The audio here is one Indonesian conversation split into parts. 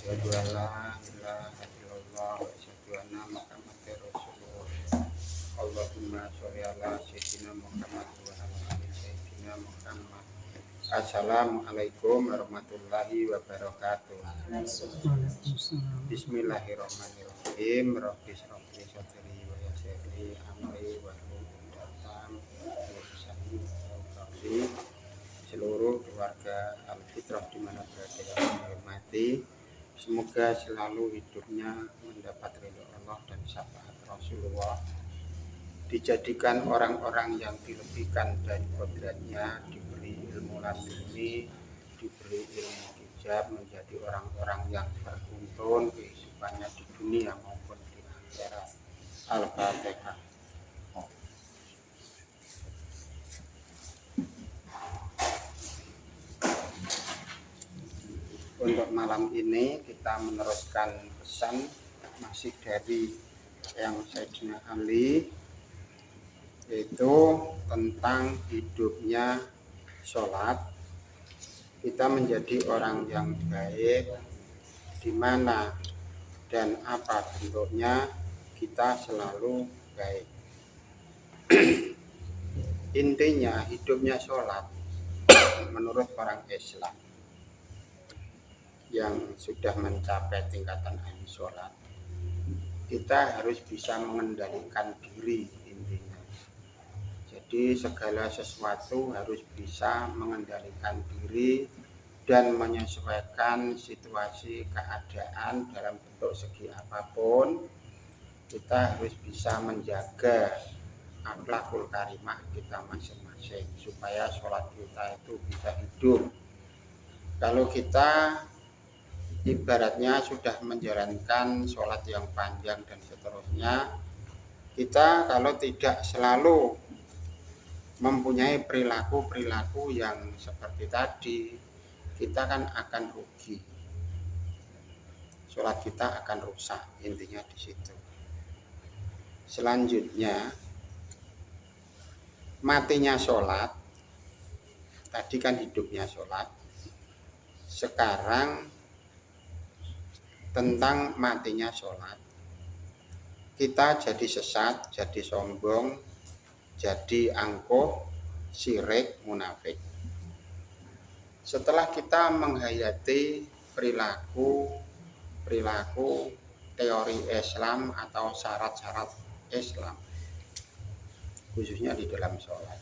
Asyhadu an la ilaha illallah wa asyhadu anna Muhammadar Rasulullah. Allahumma sholli ala sayyidina Muhammad wa ala ali sayyidina Muhammad. Assalamualaikum warahmatullahi wabarakatuh. Bismillahirrahmanirrahim. Rabbi shrah li sadri wa yassir li amri wahlul 'uqdatam min lisani yafqahu qawli. Seluruh keluarga Al-Fitrah dimana berada yang dihormati, semoga selalu hidupnya mendapat ridho Allah dan syafaat Rasulullah, dijadikan orang-orang yang dilebihkan dari kodratnya, diberi ilmu laduni, diberi ilmu hijab, menjadi orang-orang yang beruntung kehidupannya di dunia maupun di akhirat. Al-Fatihah. Untuk malam ini kita meneruskan pesan masih dari yang Sayyidina Ali, yaitu tentang hidupnya sholat. Kita menjadi orang yang baik, di mana dan apa bentuknya kita selalu baik. Intinya hidupnya sholat menurut orang Islam yang sudah mencapai tingkatan ahli sholat, kita harus bisa mengendalikan diri intinya. Jadi segala sesuatu harus bisa mengendalikan diri dan menyesuaikan situasi keadaan dalam bentuk segi apapun. Kita harus bisa menjaga akhlakul karimah kita masing-masing supaya sholat kita itu bisa hidup. Kalau kita ibaratnya sudah menjalankan sholat yang panjang dan seterusnya, kita kalau tidak selalu mempunyai perilaku-perilaku yang seperti tadi, kita kan akan rugi. Sholat kita akan rusak, intinya di situ. Selanjutnya, matinya sholat, tadi kan hidupnya sholat, sekarang tentang matinya sholat. Kita jadi sesat, jadi sombong, jadi angkuh, syirik, munafik. Setelah kita menghayati perilaku teori Islam atau syarat-syarat Islam, khususnya di dalam sholat,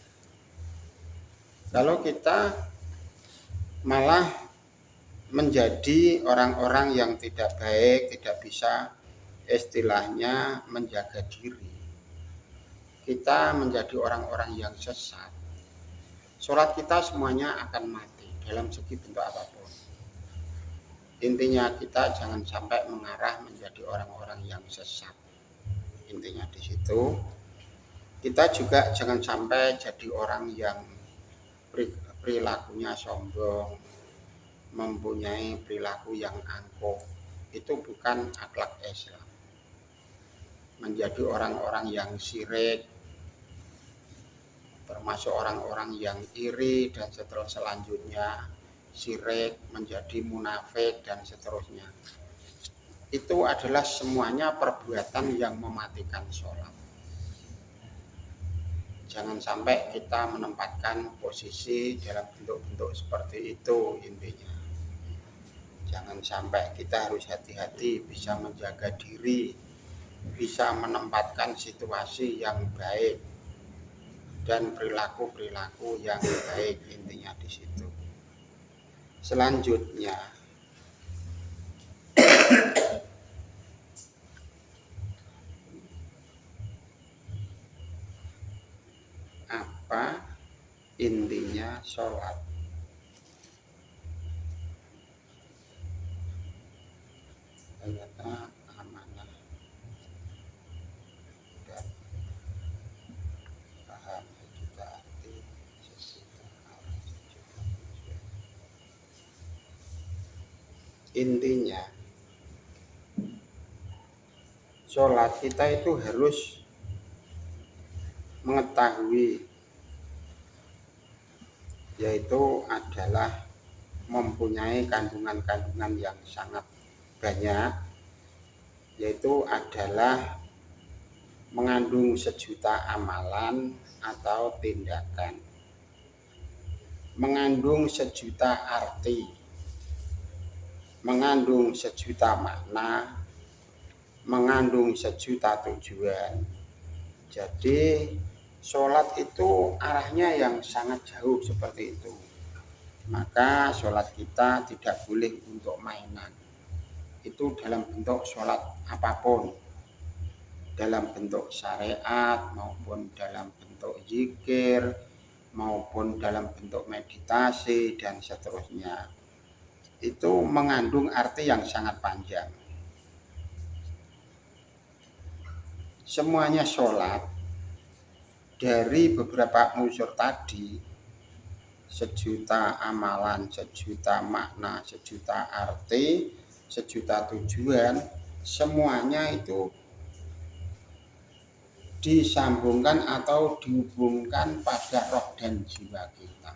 kalau kita malah menjadi orang-orang yang tidak baik, tidak bisa istilahnya menjaga diri, kita menjadi orang-orang yang sesat, sholat kita semuanya akan mati dalam segi bentuk apapun. Intinya kita jangan sampai mengarah menjadi orang-orang yang sesat. Intinya di situ. Kita juga jangan sampai jadi orang yang perilakunya sombong, mempunyai perilaku yang angkuh. Itu bukan akhlak Islam. Menjadi orang-orang yang syirik, termasuk orang-orang yang iri dan selanjutnya, syirik, menjadi munafik dan seterusnya. Itu adalah semuanya perbuatan yang mematikan sholat. Jangan sampai kita menempatkan posisi dalam bentuk-bentuk seperti itu intinya. Jangan sampai, kita harus hati-hati bisa menjaga diri, bisa menempatkan situasi yang baik dan perilaku-perilaku yang baik, intinya di situ. Selanjutnya, apa intinya sholat? Ternyata amanah dan paham juga arti intinya sholat kita itu harus mengetahui, yaitu adalah mempunyai kandungan-kandungan yang sangat banyak, yaitu adalah mengandung sejuta amalan atau tindakan, mengandung sejuta arti, mengandung sejuta makna, mengandung sejuta tujuan. Jadi sholat itu arahnya yang sangat jauh seperti itu. Maka sholat kita tidak boleh untuk mainan. Itu dalam bentuk sholat apapun, dalam bentuk syariat maupun dalam bentuk zikir maupun dalam bentuk meditasi dan seterusnya. Itu mengandung arti yang sangat panjang. Semuanya sholat dari beberapa unsur tadi, sejuta amalan, sejuta makna, sejuta arti, sejuta tujuan, semuanya itu disambungkan atau dihubungkan pada roh dan jiwa kita.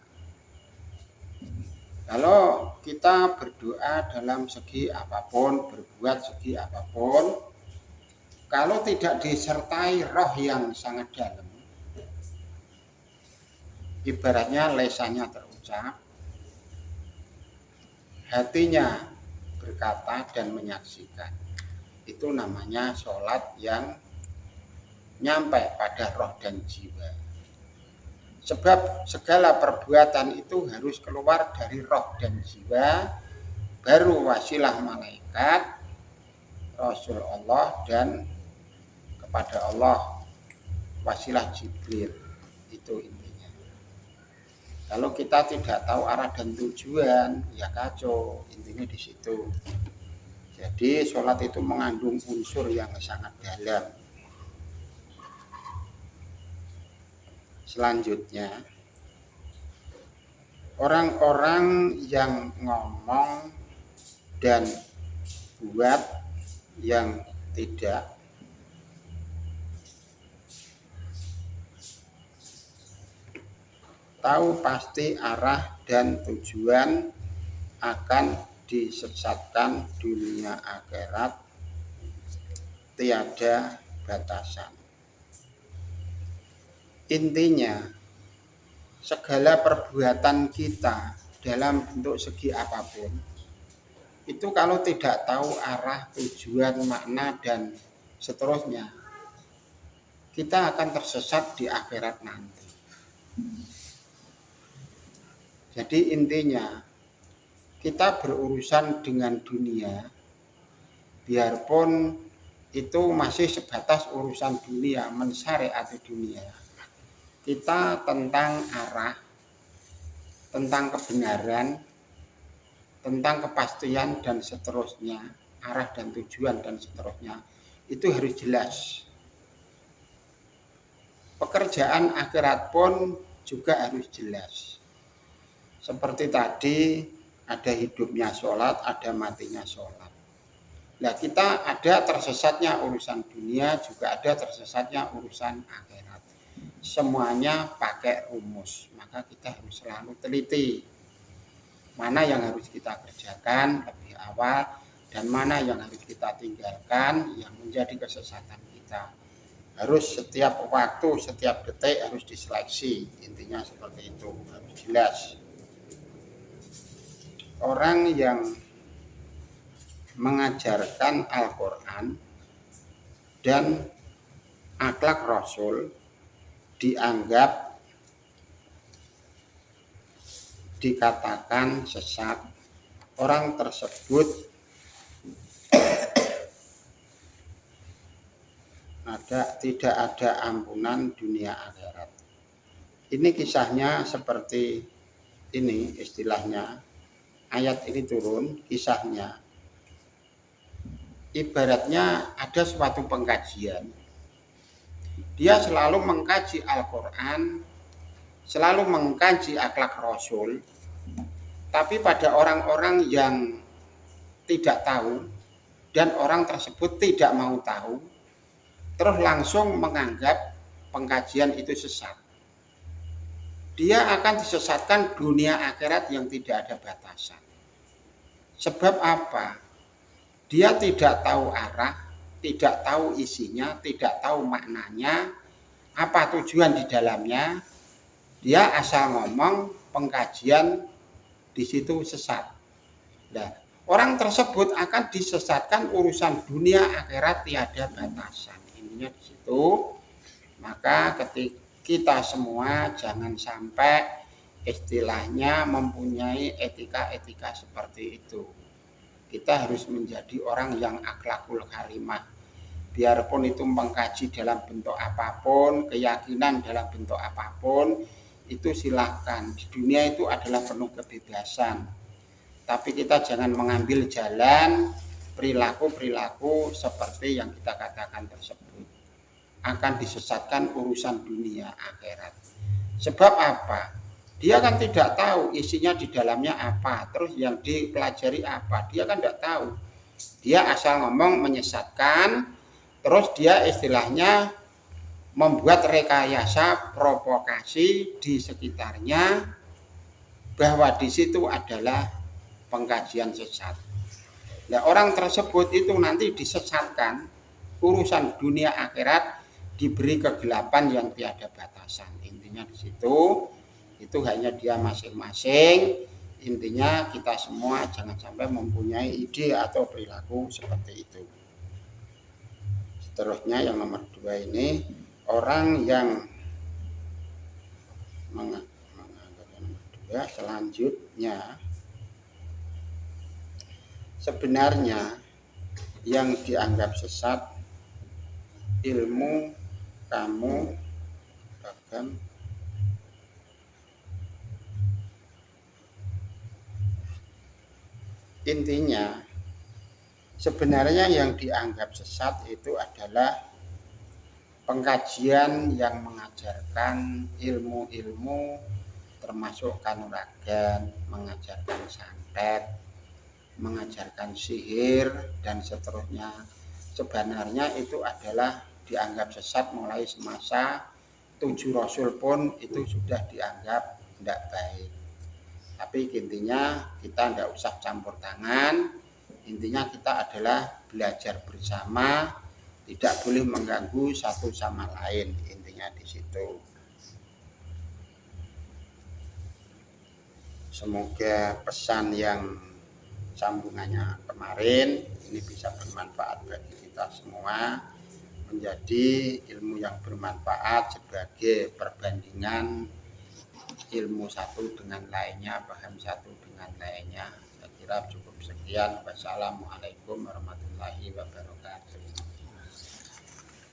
Kalau kita berdoa dalam segi apapun, berbuat segi apapun, kalau tidak disertai roh yang sangat dalam, ibaratnya lesannya terucap, hatinya berkata dan menyaksikan, itu namanya sholat yang nyampe pada roh dan jiwa. Sebab segala perbuatan itu harus keluar dari roh dan jiwa, baru wasilah malaikat, Rasul Allah, dan kepada Allah wasilah Jibril. Itu intinya. Kalau kita tidak tahu arah dan tujuan, ya kacau. Intinya di situ. Jadi sholat itu mengandung unsur yang sangat dalam. Selanjutnya, orang-orang yang ngomong dan buat yang tidak tahu pasti arah dan tujuan akan disesatkan dunia akhirat tiada batasan. Intinya, segala perbuatan kita dalam bentuk segi apapun, itu kalau tidak tahu arah, tujuan, makna, dan seterusnya, kita akan tersesat di akhirat nanti. Jadi intinya, kita berurusan dengan dunia, biarpun itu masih sebatas urusan dunia, mensyariati dunia. Kita tentang arah, tentang kebenaran, tentang kepastian dan seterusnya, arah dan tujuan dan seterusnya, itu harus jelas. Pekerjaan akhirat pun juga harus jelas. Seperti tadi, ada hidupnya sholat, ada matinya sholat. Nah, kita ada tersesatnya urusan dunia, juga ada tersesatnya urusan akhirat. Semuanya pakai rumus, maka kita harus selalu teliti mana yang harus kita kerjakan lebih awal dan mana yang harus kita tinggalkan yang menjadi kesesatan kita. Harus setiap waktu, setiap detik harus diseleksi, intinya seperti itu, harus jelas. Orang yang mengajarkan Al-Quran dan akhlak Rasul dianggap, dikatakan sesat. Orang tersebut tidak ada ampunan dunia akhirat. Ini kisahnya seperti ini, istilahnya ayat ini turun, kisahnya ibaratnya ada suatu pengkajian. Dia selalu mengkaji Al-Quran, selalu mengkaji akhlak Rasul, tapi pada orang-orang yang tidak tahu dan orang tersebut tidak mau tahu, terus langsung menganggap pengkajian itu sesat. Dia akan disesatkan dunia akhirat yang tidak ada batasan. Sebab apa? dia tidak tahu arah, tidak tahu isinya, tidak tahu maknanya, apa tujuan di dalamnya, dia asal ngomong pengkajian di situ sesat. Nah, orang tersebut akan disesatkan urusan dunia akhirat tiada batasan. Intinya di situ. Maka ketika kita semua jangan sampai istilahnya mempunyai etika-etika seperti itu. Kita harus menjadi orang yang akhlakul karimah. Biarpun itu mengkaji dalam bentuk apapun, keyakinan dalam bentuk apapun, itu silahkan. Di dunia itu adalah penuh kebebasan. Tapi kita jangan mengambil jalan perilaku-perilaku seperti yang kita katakan tersebut. Akan disesatkan urusan dunia akhirat. Sebab apa? Dia kan tidak tahu isinya di dalamnya apa, terus yang dipelajari apa, dia kan tidak tahu. Dia asal ngomong menyesatkan, terus dia istilahnya membuat rekayasa provokasi di sekitarnya bahwa di situ adalah pengkajian sesat. Nah, orang tersebut itu nanti disesatkan urusan dunia akhirat, diberi kegelapan yang tiada batasan. Intinya di situ, itu hanya dia masing-masing. Intinya kita semua jangan sampai mempunyai ide atau perilaku seperti itu. Seterusnya yang nomor 2 ini, orang yang menganggap nomor 2 selanjutnya, sebenarnya yang dianggap sesat ilmu kamu bahkan intinya sebenarnya yang dianggap sesat itu adalah pengkajian yang mengajarkan ilmu-ilmu termasuk kanuragan, mengajarkan santet, mengajarkan sihir dan seterusnya. Sebenarnya itu adalah dianggap sesat mulai semasa 7 Rasul pun itu sudah dianggap tidak baik. Tapi intinya kita tidak usah campur tangan. Intinya kita adalah belajar bersama, tidak boleh mengganggu satu sama lain. Intinya di situ. Semoga pesan yang sambungannya kemarin ini bisa bermanfaat bagi kita semua, menjadi ilmu yang bermanfaat sebagai perbandingan ilmu satu dengan lainnya, paham satu dengan lainnya. Saya kira cukup sekian. Wassalamualaikum warahmatullahi wabarakatuh.